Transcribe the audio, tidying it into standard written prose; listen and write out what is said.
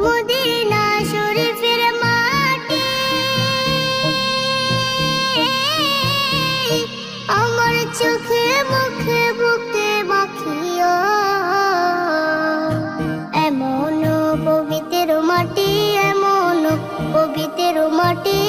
Medina শরীফের মাটি আমার চোখে মুখে বুকে মাখিও। এমন পবিত্র মাটি, এমন পবিত্র মাটি